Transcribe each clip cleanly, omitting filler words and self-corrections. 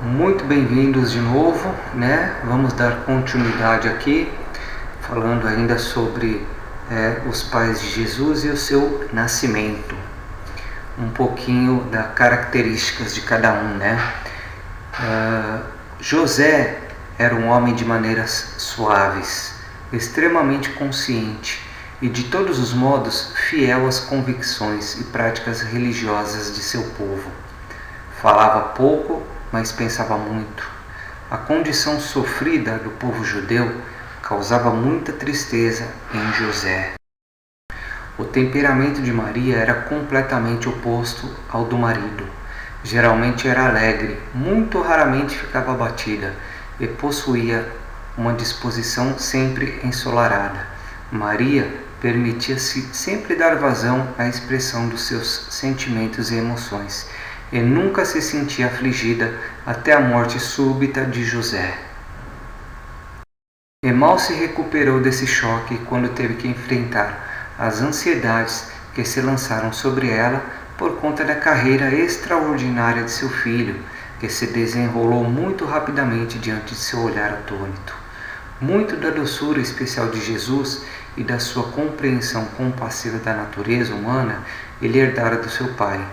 Muito bem-vindos de novo, né? Vamos dar continuidade aqui, falando ainda sobre os pais de Jesus e o seu nascimento. Um pouquinho das características de cada um, né? José era um homem de maneiras suaves, extremamente consciente e de todos os modos fiel às convicções e práticas religiosas de seu povo. Falava pouco, mas pensava muito. A condição sofrida do povo judeu causava muita tristeza em José. O temperamento de Maria era completamente oposto ao do marido. Geralmente era alegre, muito raramente ficava abatida e possuía uma disposição sempre ensolarada. Maria permitia-se sempre dar vazão à expressão dos seus sentimentos e emoções, e nunca se sentia afligida até a morte súbita de José. E mal se recuperou desse choque quando teve que enfrentar as ansiedades que se lançaram sobre ela por conta da carreira extraordinária de seu filho, que se desenrolou muito rapidamente diante de seu olhar atônito. Muito da doçura especial de Jesus e da sua compreensão compassiva da natureza humana ele herdara do seu pai.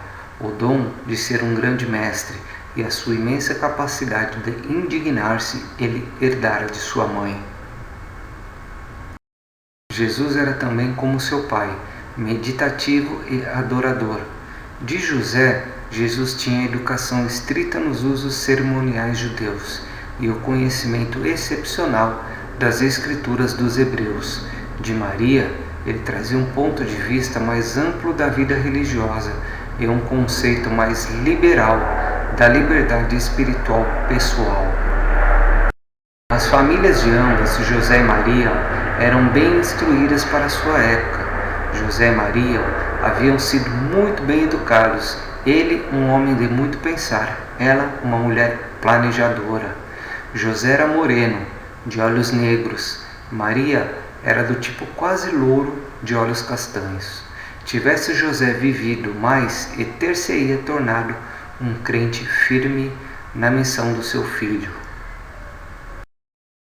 O dom de ser um grande mestre e a sua imensa capacidade de indignar-se ele herdara de sua mãe. Jesus era também como seu pai, meditativo e adorador. De José, Jesus tinha educação estrita nos usos cerimoniais judeus e o conhecimento excepcional das escrituras dos hebreus. De Maria, ele trazia um ponto de vista mais amplo da vida religiosa e um conceito mais liberal da liberdade espiritual pessoal. As famílias de ambos, José e Maria, eram bem instruídas para a sua época. José e Maria haviam sido muito bem educados, ele um homem de muito pensar, ela uma mulher planejadora. José era moreno, de olhos negros, Maria era do tipo quase louro, de olhos castanhos. Tivesse José vivido mais e ter-se-ia tornado um crente firme na missão do seu filho.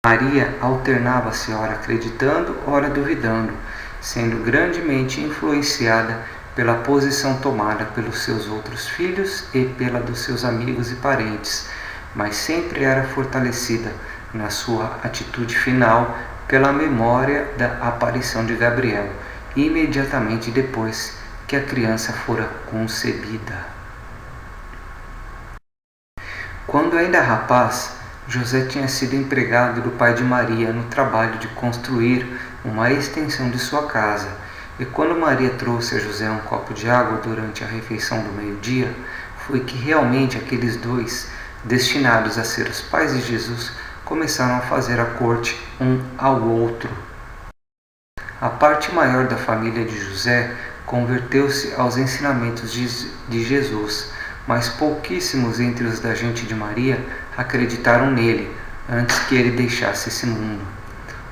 Maria alternava-se ora acreditando, ora duvidando, sendo grandemente influenciada pela posição tomada pelos seus outros filhos e pela dos seus amigos e parentes, mas sempre era fortalecida na sua atitude final pela memória da aparição de Gabriel, imediatamente depois que a criança fora concebida. Quando ainda rapaz, José tinha sido empregado do pai de Maria no trabalho de construir uma extensão de sua casa, e quando Maria trouxe a José um copo de água durante a refeição do meio-dia, foi que realmente aqueles dois, destinados a ser os pais de Jesus, começaram a fazer a corte um ao outro. A parte maior da família de José converteu-se aos ensinamentos de Jesus, mas pouquíssimos entre os da gente de Maria acreditaram nele antes que ele deixasse esse mundo.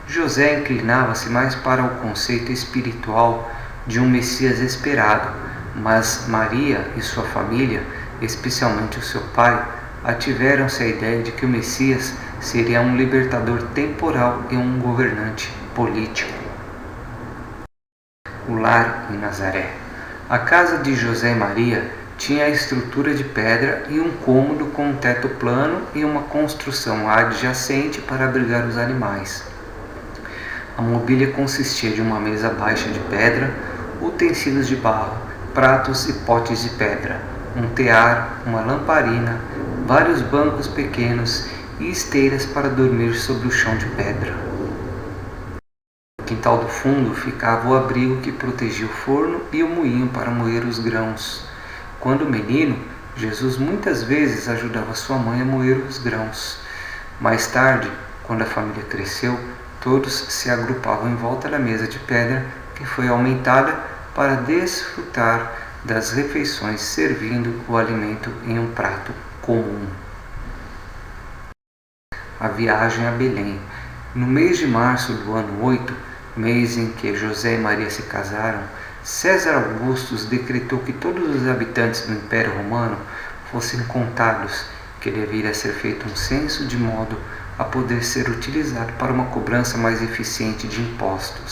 José inclinava-se mais para o conceito espiritual de um Messias esperado, mas Maria e sua família, especialmente o seu pai, ativeram-se a ideia de que o Messias seria um libertador temporal e um governante político. O lar em Nazaré. A casa de José e Maria tinha a estrutura de pedra e um cômodo com um teto plano e uma construção adjacente para abrigar os animais. A mobília consistia de uma mesa baixa de pedra, utensílios de barro, pratos e potes de pedra, um tear, uma lamparina, vários bancos pequenos e esteiras para dormir sobre o chão de pedra. No quintal do fundo ficava o abrigo que protegia o forno e o moinho para moer os grãos. Quando menino, Jesus muitas vezes ajudava sua mãe a moer os grãos. Mais tarde, quando a família cresceu, todos se agrupavam em volta da mesa de pedra que foi aumentada para desfrutar das refeições, servindo o alimento em um prato comum. A viagem a Belém. No mês de março do ano 8, mês em que José e Maria se casaram, César Augustus decretou que todos os habitantes do Império Romano fossem contados, porque deveria ser feito um censo de modo a poder ser utilizado para uma cobrança mais eficiente de impostos.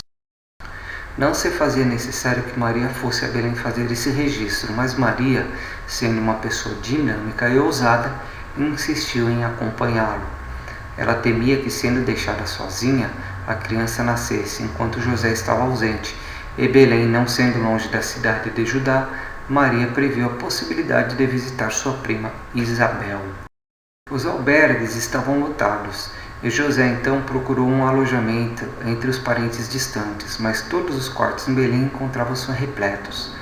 Não se fazia necessário que Maria fosse a Belém fazer esse registro, mas Maria, sendo uma pessoa dinâmica e ousada, insistiu em acompanhá-lo. Ela temia que, sendo deixada sozinha, a criança nascesse enquanto José estava ausente, e Belém não sendo longe da cidade de Judá, Maria previu a possibilidade de visitar sua prima Isabel. Os albergues estavam lotados, e José então procurou um alojamento entre os parentes distantes, mas todos os quartos em Belém encontravam-se repletos.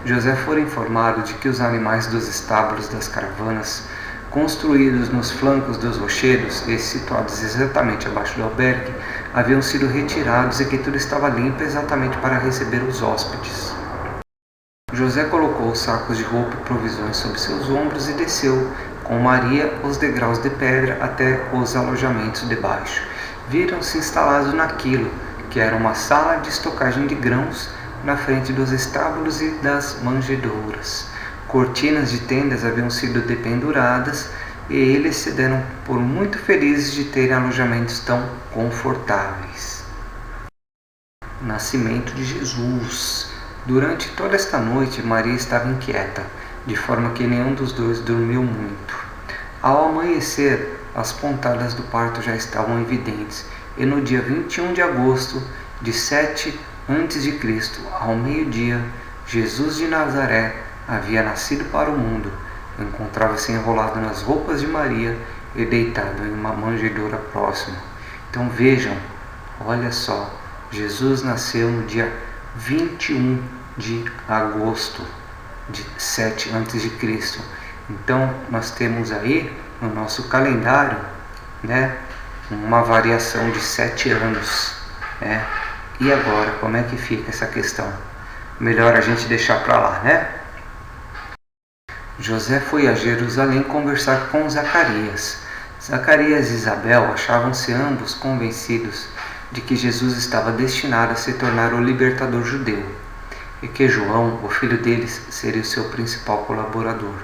José fora informado de que os animais dos estábulos das caravanas, construídos nos flancos dos rochedos e situados exatamente abaixo do albergue, haviam sido retirados e que tudo estava limpo exatamente para receber os hóspedes. José colocou os sacos de roupa e provisões sobre seus ombros e desceu com Maria os degraus de pedra até os alojamentos de baixo. Viram-se instalados naquilo, que era uma sala de estocagem de grãos, na frente dos estábulos e das manjedouras. Cortinas de tendas haviam sido dependuradas e eles se deram por muito felizes de terem alojamentos tão confortáveis. Nascimento de Jesus. Durante toda esta noite, Maria estava inquieta, de forma que nenhum dos dois dormiu muito. Ao amanhecer, as pontadas do parto já estavam evidentes, e no dia 21 de agosto de 7 a.C., ao meio-dia, Jesus de Nazaré havia nascido para o mundo. Encontrava-se enrolado nas roupas de Maria e deitado em uma manjedoura próxima. Então vejam, olha só, Jesus nasceu no dia 21 de agosto de 7 a.C. Então nós temos aí no nosso calendário, uma variação de 7 anos. E agora, como é que fica essa questão? Melhor a gente deixar para lá, José foi a Jerusalém conversar com Zacarias. Zacarias e Isabel achavam-se ambos convencidos de que Jesus estava destinado a se tornar o libertador judeu e que João, o filho deles, seria o seu principal colaborador.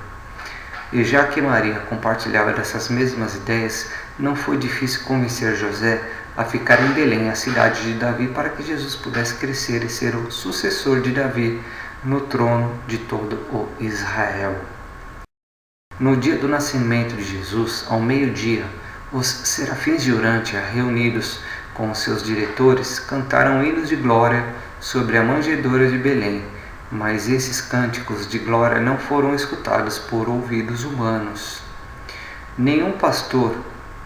E já que Maria compartilhava dessas mesmas ideias, não foi difícil convencer José a ficar em Belém, a cidade de Davi, para que Jesus pudesse crescer e ser o sucessor de Davi no trono de todo o Israel. No dia do nascimento de Jesus, ao meio-dia, os serafins de Urântia, reunidos com os seus diretores, cantaram hinos de glória sobre a manjedoura de Belém, mas esses cânticos de glória não foram escutados por ouvidos humanos. Nenhum pastor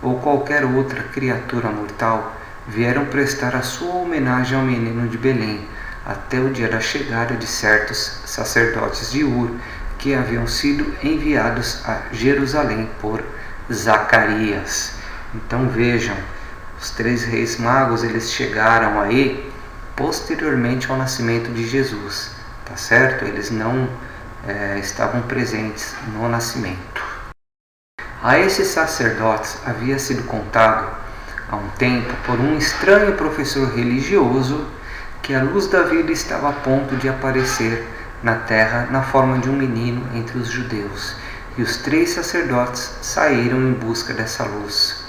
ou qualquer outra criatura mortal vieram prestar a sua homenagem ao menino de Belém, até o dia da chegada de certos sacerdotes de Ur, que haviam sido enviados a Jerusalém por Zacarias. Então vejam, os 3 reis magos, eles chegaram aí posteriormente ao nascimento de Jesus, tá certo? Eles não estavam presentes no nascimento. A esses sacerdotes havia sido contado há um tempo por um estranho professor religioso que a luz da vida estava a ponto de aparecer na terra na forma de um menino entre os judeus, e os 3 sacerdotes saíram em busca dessa luz.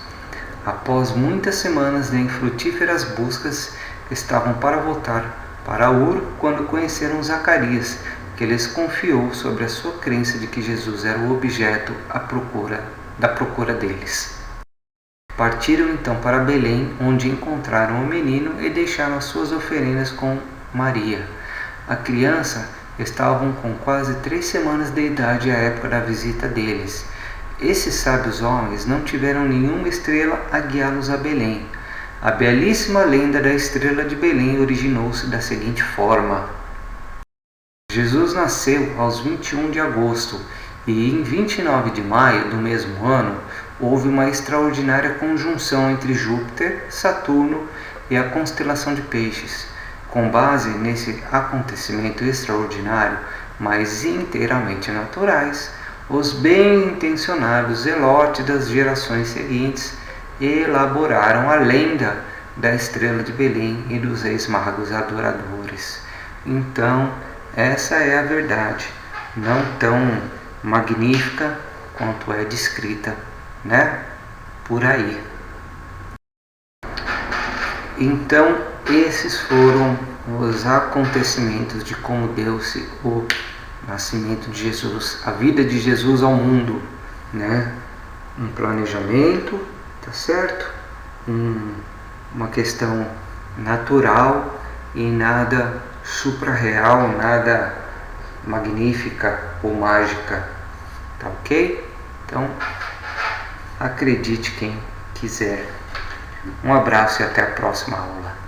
Após muitas semanas de infrutíferas buscas, estavam para voltar para Ur quando conheceram Zacarias, que lhes confiou sobre a sua crença de que Jesus era o objeto da procura deles. Partiram então para Belém, onde encontraram o menino e deixaram as suas oferendas com Maria. A criança estavam com quase 3 semanas de idade à época da visita deles. Esses sábios homens não tiveram nenhuma estrela a guiá-los a Belém. A belíssima lenda da estrela de Belém originou-se da seguinte forma: Jesus nasceu aos 21 de agosto e em 29 de maio do mesmo ano houve uma extraordinária conjunção entre Júpiter, Saturno e a constelação de Peixes. Com base nesse acontecimento extraordinário, mas inteiramente naturais, os bem-intencionados zelotes das gerações seguintes elaboraram a lenda da estrela de Belém e dos reis magos adoradores. Então, essa é a verdade, não tão magnífica quanto é descrita, né, por aí. Então, esses foram os acontecimentos de como deu-se o nascimento de Jesus, a vida de Jesus ao mundo, né? Um planejamento, tá certo? Uma questão natural e nada supra-real, nada magnífica ou mágica, tá ok? Então, acredite quem quiser. Um abraço e até a próxima aula.